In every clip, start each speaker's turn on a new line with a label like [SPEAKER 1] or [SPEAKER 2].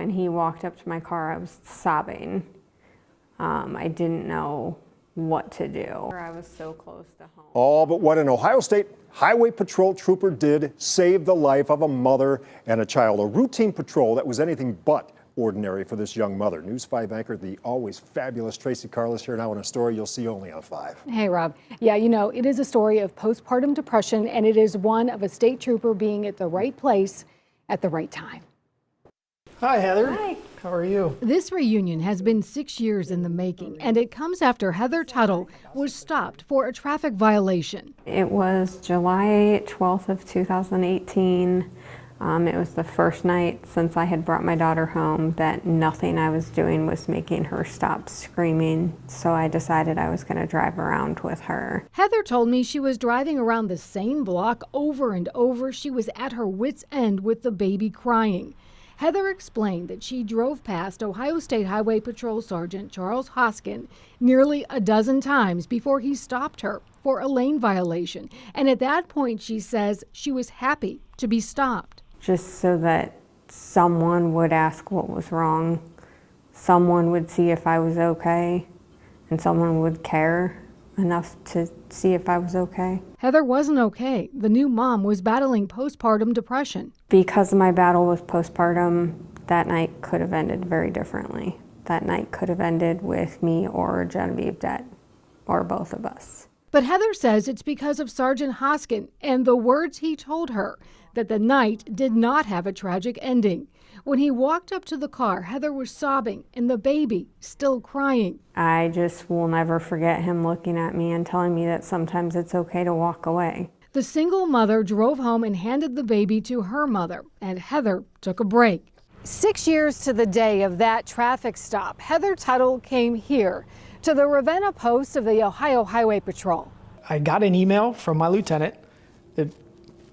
[SPEAKER 1] When he walked up to my car, I was sobbing. I didn't know what to do. I was so close to home.
[SPEAKER 2] Oh, but what an Ohio State Highway Patrol trooper did save the life of a mother and a child. A routine patrol that was anything but ordinary for this young mother. News 5 anchor, the always fabulous Tracy Carlos here now in a story you'll see only on 5.
[SPEAKER 3] Hey, Rob. Yeah, you know, it is a story of postpartum depression, and it is one of a state trooper being at the right place at the right time.
[SPEAKER 4] Hi, Heather.
[SPEAKER 1] Hi.
[SPEAKER 4] How are you?
[SPEAKER 3] This reunion has been 6 years in the making, and it comes after Heather Tuttle was stopped for a traffic violation.
[SPEAKER 1] It was July 12th of 2018. It was the first night since I had brought my daughter home that nothing I was doing was making her stop screaming, so I decided I was going to drive around with her.
[SPEAKER 3] Heather told me she was driving around the same block over and over. She was at her wit's end with the baby crying. Heather explained that she drove past Ohio State Highway Patrol Sergeant Charles Hoskin nearly a dozen times before he stopped her for a lane violation. And at that point, she says she was happy to be stopped.
[SPEAKER 1] Just so that someone would ask what was wrong, someone would see if I was okay, and someone would care enough to see if I was okay.
[SPEAKER 3] Heather wasn't okay. The new mom was battling postpartum depression.
[SPEAKER 1] Because of my battle with postpartum, that night could have ended very differently. That night could have ended with me or Genevieve dead, or both of us.
[SPEAKER 3] But Heather says it's because of Sergeant Hoskin and the words he told her that the night did not have a tragic ending. When he walked up to the car, Heather was sobbing and the baby still crying.
[SPEAKER 1] I just will never forget him looking at me and telling me that sometimes it's okay to walk away.
[SPEAKER 3] The single mother drove home and handed the baby to her mother, and Heather took a break. 6 years to the day of that traffic stop, Heather Tuttle came here to the Ravenna post of the Ohio Highway Patrol.
[SPEAKER 4] I got an email from my lieutenant that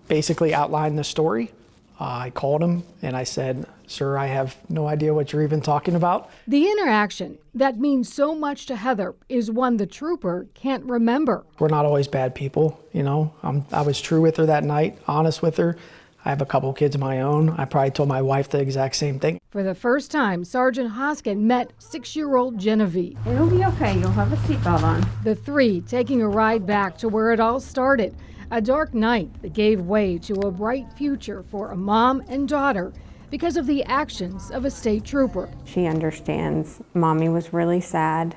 [SPEAKER 4] basically outlined the story. I called him and I said, "Sir, I have no idea what you're even talking about."
[SPEAKER 3] The interaction that means so much to Heather is one the trooper can't remember.
[SPEAKER 4] We're not always bad people, you know. I was true with her that night, honest with her. I have a couple kids of my own. I probably told my wife the exact same thing.
[SPEAKER 3] For the first time, Sergeant Hoskin met 6-year-old Genevieve.
[SPEAKER 1] It'll be okay, you'll have a seatbelt on.
[SPEAKER 3] The three taking a ride back to where it all started, a dark night that gave way to a bright future for a mom and daughter because of the actions of a state trooper.
[SPEAKER 1] She understands Mommy was really sad,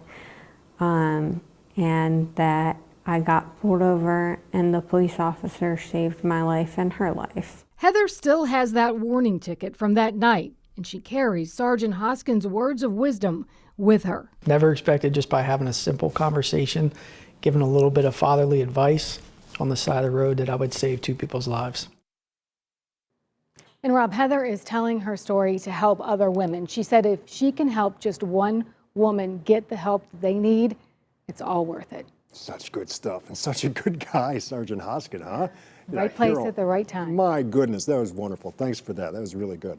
[SPEAKER 1] and that I got pulled over and the police officer saved my life and her life.
[SPEAKER 3] Heather still has that warning ticket from that night, and she carries Sergeant Hoskin's words of wisdom with her.
[SPEAKER 4] Never expected just by having a simple conversation, giving a little bit of fatherly advice on the side of the road that I would save 2 people's lives.
[SPEAKER 3] And Rob, Heather is telling her story to help other women. She said if she can help just one woman get the help that they need, it's all worth it.
[SPEAKER 2] Such good stuff, and such a good guy, Sergeant Hoskin, huh?
[SPEAKER 3] Right place at the right time.
[SPEAKER 2] My goodness, that was wonderful. Thanks for that. That was really good.